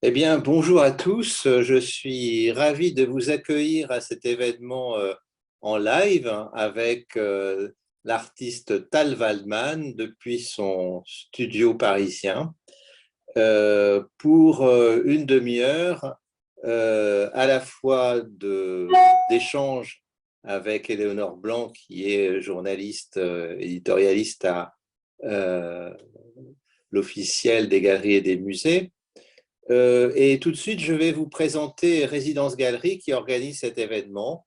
Eh bien, bonjour à tous. Je suis ravi de vous accueillir à cet événement en live avec l'artiste Tal Waldman depuis son studio parisien pour une demi-heure à la fois d'échanges avec Éléonore Blanc, qui est journaliste, éditorialiste à euh, l'officiel des galeries et des musées. Et tout de suite, je vais vous présenter Résidence Galerie qui organise cet événement.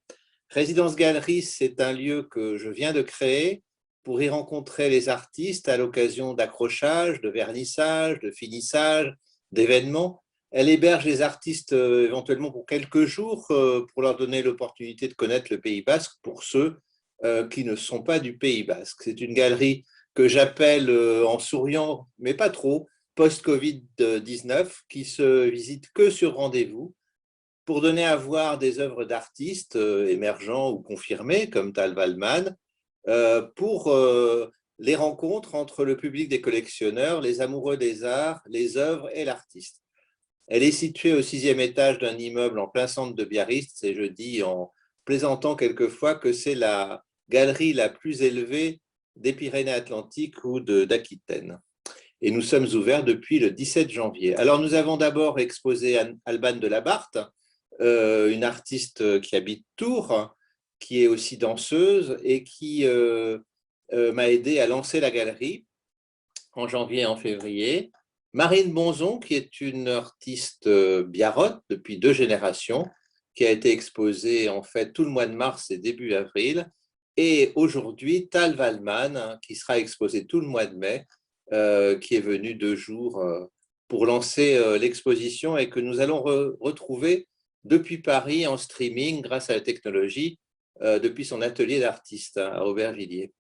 Résidence Galerie, c'est un lieu que je viens de créer pour y rencontrer les artistes à l'occasion d'accrochages, de vernissages, de finissages, d'événements. Elle héberge les artistes éventuellement pour quelques jours pour leur donner l'opportunité de connaître le Pays Basque pour ceux qui ne sont pas du Pays Basque. C'est une galerie que j'appelle en souriant, mais pas trop, post-Covid-19, qui se visite que sur rendez-vous pour donner à voir des œuvres d'artistes émergents ou confirmés, comme Tal Waldman, pour les rencontres entre le public des collectionneurs, les amoureux des arts, les œuvres et l'artiste. Elle est située au 6e étage d'un immeuble en plein centre de Biarritz, et je dis en plaisantant quelquefois que c'est la galerie la plus élevée des Pyrénées-Atlantiques ou d'Aquitaine. Et nous sommes ouverts depuis le 17 janvier. Alors, nous avons d'abord exposé Alban de la Barthe, une artiste qui habite Tours, qui est aussi danseuse et qui m'a aidé à lancer la galerie en janvier et en février. Marine Bonzon, qui est une artiste biarrotte depuis 2 générations, qui a été exposée en fait tout le mois de mars et début avril. Et aujourd'hui, Tal Waldman, qui sera exposé tout le mois de mai, qui est venu 2 jours pour lancer l'exposition et que nous allons retrouver depuis Paris en streaming grâce à la technologie depuis son atelier d'artiste à Aubervilliers.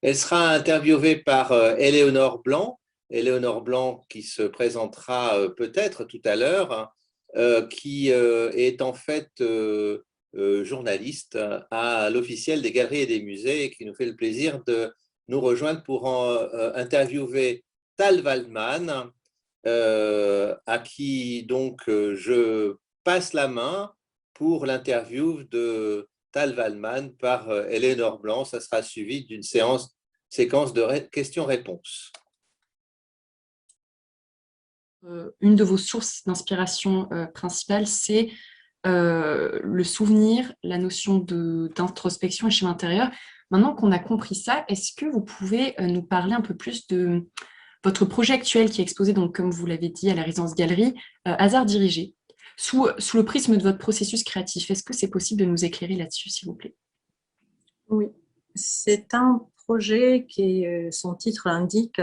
Elle sera interviewée par Éléonore Blanc. Éléonore Blanc qui se présentera peut-être tout à l'heure, qui est en fait journaliste à l'officiel des galeries et des musées et qui nous fait le plaisir de nous rejoindre pour interviewer Tal Waldman, à qui donc je passe la main pour l'interview de Tal Waldman par Éléonore Blanc. Ça sera suivi d'une séquence de questions-réponses. Une de vos sources d'inspiration principales, c'est le souvenir, la notion d'introspection et schéma intérieur. Maintenant qu'on a compris ça, est-ce que vous pouvez nous parler un peu plus de votre projet actuel qui est exposé, donc, comme vous l'avez dit, à la Résidence Galerie, Hasard dirigé, sous le prisme de votre processus créatif? Est-ce que c'est possible de nous éclairer là-dessus, s'il vous plaît? Oui, c'est un projet qui, son titre l'indique,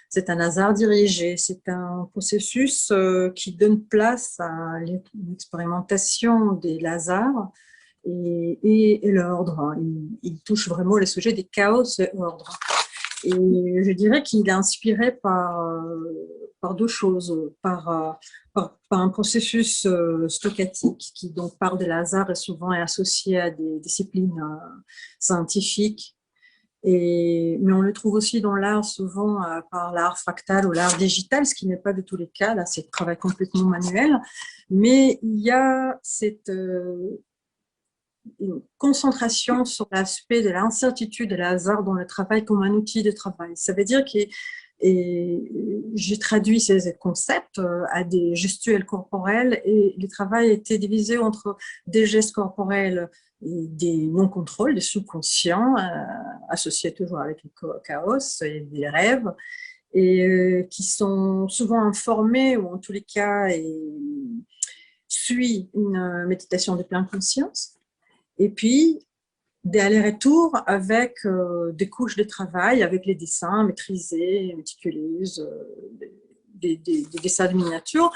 c'est un hasard dirigé. C'est un processus qui donne place à l'expérimentation des hasards et l'ordre. Il touche vraiment le sujet des chaos et ordre. Et je dirais qu'il est inspiré par 2 choses, par un processus stochatique qui donc parle de hasard et souvent est associé à des disciplines scientifiques. Mais on le trouve aussi dans l'art souvent par l'art fractal ou l'art digital, ce qui n'est pas de tous les cas, là c'est le travail complètement manuel, mais il y a cette une concentration sur l'aspect de l'incertitude et le hasard dans le travail comme un outil de travail. Ça veut dire que j'ai traduit ces concepts à des gestuels corporels et le travail était divisé entre des gestes corporels et des non-contrôles, des sous-conscients, associés toujours avec le chaos et des rêves, et qui sont souvent informés ou en tous les cas suivent une méditation de pleine conscience. Et puis, des allers-retours avec des couches de travail, avec les dessins maîtrisés, méticuleux, des dessins de miniatures.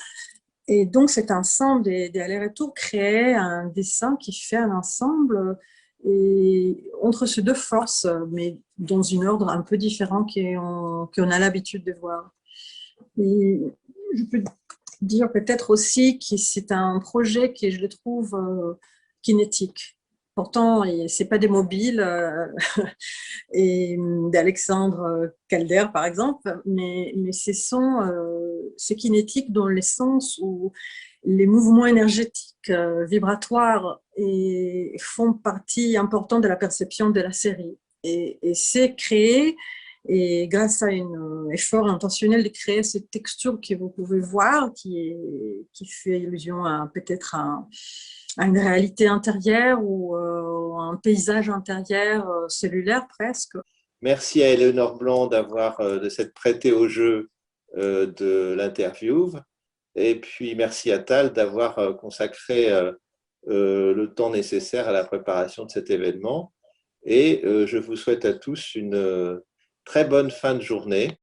Et donc, cet ensemble des allers-retours crée un dessin qui fait un ensemble et entre ces 2 forces, mais dans un ordre un peu différent qu'on a l'habitude de voir. Et je peux dire peut-être aussi que c'est un projet que je le trouve kinétique. Pourtant, ce n'est pas des mobiles et d'Alexandre Calder, par exemple, mais c'est kinétique dans le sens où les mouvements énergétiques vibratoires font partie importante de la perception de la série. Et c'est créé, et grâce à un effort intentionnel de créer cette texture que vous pouvez voir, qui fait illusion à peut-être à une réalité intérieure ou un paysage intérieur cellulaire presque. Merci à Éléonore Blanc de s'être prêtée au jeu de l'interview. Et puis merci à Tal d'avoir consacré le temps nécessaire à la préparation de cet événement. Et je vous souhaite à tous une très bonne fin de journée.